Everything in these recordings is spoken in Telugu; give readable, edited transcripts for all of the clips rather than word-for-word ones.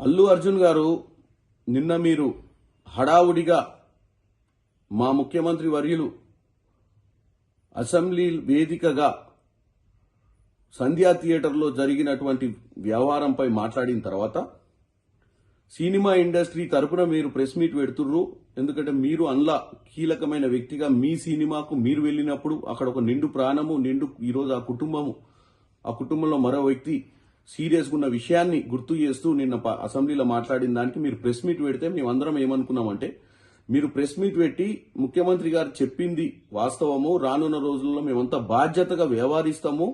అల్లు అర్జున్ గారు నిన్న మీరు హడావుడిగా మా ముఖ్యమంత్రి వర్యులు అసెంబ్లీ వేదికగా సంధ్యా థియేటర్లో జరిగినటువంటి వ్యవహారంపై మాట్లాడిన తర్వాత సినిమా ఇండస్ట్రీ తరపున మీరు ప్రెస్ మీట్ పెడుతుర్రు. ఎందుకంటే మీరు అందులో కీలకమైన వ్యక్తిగా మీ సినిమాకు మీరు వెళ్ళినప్పుడు అక్కడ ఒక నిండు ప్రాణము ఈరోజు ఆ కుటుంబంలో మరో వ్యక్తి సీరియస్గా ఉన్న విషయాన్ని గుర్తు చేస్తూ నిన్న అసెంబ్లీలో మాట్లాడిన దానికి మీరు ప్రెస్ మీట్ పెడితే మేమందరం ఏమనుకున్నామంటే మీరు ప్రెస్ మీట్ పెట్టి ముఖ్యమంత్రి గారు చెప్పింది వాస్తవము, రానున్న రోజుల్లో మేమంతా బాధ్యతగా వ్యవహరిస్తాము,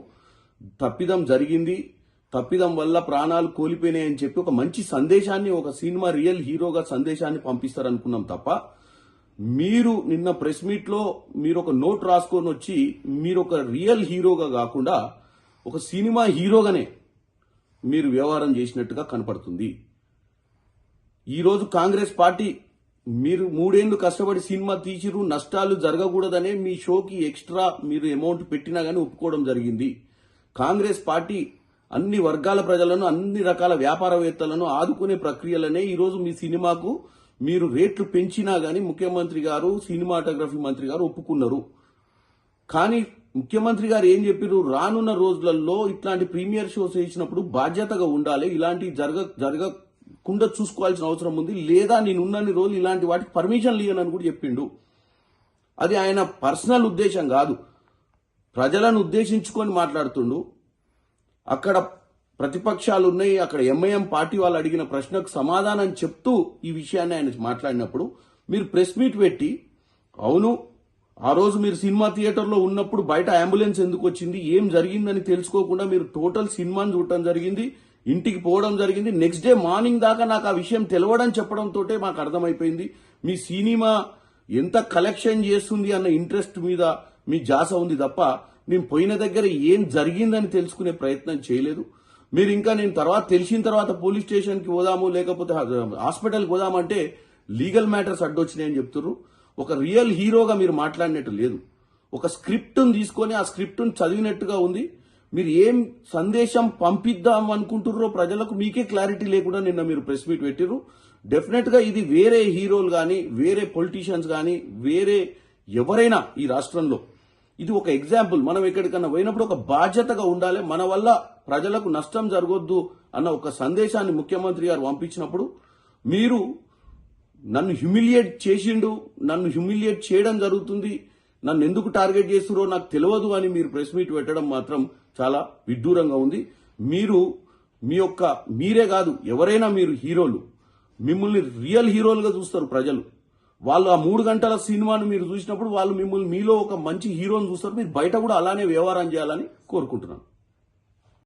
తప్పిదం జరిగింది, తప్పిదం వల్ల ప్రాణాలు కోల్పోయినాయని చెప్పి ఒక మంచి సందేశాన్ని, ఒక సినిమా రియల్ హీరోగా సందేశాన్ని పంపిస్తారనుకున్నాం తప్ప మీరు నిన్న ప్రెస్ మీట్ లో మీరు ఒక నోట్ రాసుకొని వచ్చి మీరు ఒక రియల్ హీరోగా కాకుండా ఒక సినిమా హీరోగానే మీరు వ్యవహారం చేసినట్టుగా కనపడుతుంది. ఈరోజు కాంగ్రెస్ పార్టీ మీరు 3 ఏళ్లు కష్టపడి సినిమా తీసిరు, నష్టాలు జరగకూడదనే మీ షోకి ఎక్స్ట్రా మీరు అమౌంట్ పెట్టినా గానీ ఒప్పుకోవడం జరిగింది. కాంగ్రెస్ పార్టీ అన్ని వర్గాల ప్రజలను, అన్ని రకాల వ్యాపారవేత్తలను ఆదుకునే ప్రక్రియలనే ఈరోజు మీ సినిమాకు మీరు రేట్లు పెంచినా గానీ ముఖ్యమంత్రి గారు, సినిమాటోగ్రఫీ మంత్రి గారు ఒప్పుకున్నారు. కానీ ముఖ్యమంత్రి గారు ఏం చెప్పారు, రానున్న రోజులలో ఇట్లాంటి ప్రీమియర్ షోస్ వేసినప్పుడు బాధ్యతగా ఉండాలి, ఇలాంటివి జరగకుండా చూసుకోవాల్సిన అవసరం ఉంది, లేదా నేనున్నన్ని రోజులు ఇలాంటి వాటికి పర్మిషన్ లేనని కూడా చెప్పిండు. అది ఆయన పర్సనల్ ఉద్దేశం కాదు, ప్రజలను ఉద్దేశించుకొని మాట్లాడుతుండు. అక్కడ ప్రతిపక్షాలు ఉన్నాయి, అక్కడ ఎంఐఎం పార్టీ వాళ్ళు అడిగిన ప్రశ్నకు సమాధానం చెప్తూ ఈ విషయాన్ని ఆయన మాట్లాడినప్పుడు మీరు ప్రెస్ మీట్ పెట్టి అవును ఆ రోజు మీరు సినిమా థియేటర్లో ఉన్నప్పుడు బయట అంబులెన్స్ ఎందుకు వచ్చింది, ఏం జరిగిందని తెలుసుకోకుండా మీరు టోటల్ సినిమాని చూడటం జరిగింది, ఇంటికి పోవడం జరిగింది. నెక్స్ట్ డే మార్నింగ్ దాకా నాకు ఆ విషయం తెలవడం చెప్పడంతో మాకు అర్థమైపోయింది మీ సినిమా ఎంత కలెక్షన్ చేస్తుంది అన్న ఇంట్రెస్ట్ మీద మీ జాస ఉంది తప్ప నేను పోయిన దగ్గర ఏం జరిగిందని తెలుసుకునే ప్రయత్నం చేయలేదు. మీరు ఇంకా నేను తెలిసిన తర్వాత పోలీస్ స్టేషన్కి పోదాము, లేకపోతే హాస్పిటల్కి పోదామంటే లీగల్ మ్యాటర్స్ అడ్డొచ్చినాయని చెప్తున్నారు. ఒక రియల్ హీరోగా మీరు మాట్లాడినట్టు లేదు. ఒక స్క్రిప్ట్ను తీసుకొని ఆ స్క్రిప్ట్ను చదివినట్టుగా ఉంది. మీరు ఏం సందేశం పంపిద్దాం అనుకుంటుర్రో ప్రజలకు మీకే క్లారిటీ లేకుండా నిన్న మీరు ప్రెస్ మీట్ పెట్టిర్రు. డెఫినెట్ గా ఇది వేరే హీరోలు కానీ, వేరే పొలిటీషియన్స్ కానీ, వేరే ఎవరైనా ఈ రాష్ట్రంలో ఇది ఒక ఎగ్జాంపుల్. మనం ఎక్కడికన్నా పోయినప్పుడు ఒక బాధ్యతగా ఉండాలి, మన వల్ల ప్రజలకు నష్టం జరగొద్దు అన్న ఒక సందేశాన్ని ముఖ్యమంత్రి గారు పంపించినప్పుడు మీరు నన్ను హ్యూమిలియేట్ చేసిండు, నన్ను హ్యూమిలియేట్ చేయడం జరుగుతుంది, నన్ను ఎందుకు టార్గెట్ చేస్తురో నాకు తెలియదు అని మీరు ప్రెస్ మీట్ పెట్టడం మాత్రం చాలా విడ్డూరంగా ఉంది. మీరే కాదు ఎవరైనా మీరు హీరోలు, మిమ్మల్ని రియల్ హీరోలుగా చూస్తారు ప్రజలు. వాళ్ళు ఆ 3 గంటల సినిమాను మీరు చూసినప్పుడు వాళ్ళు మీలో ఒక మంచి హీరోని చూస్తారు. మీరు బయట కూడా అలానే వ్యవహారం చేయాలని కోరుకుంటున్నాను.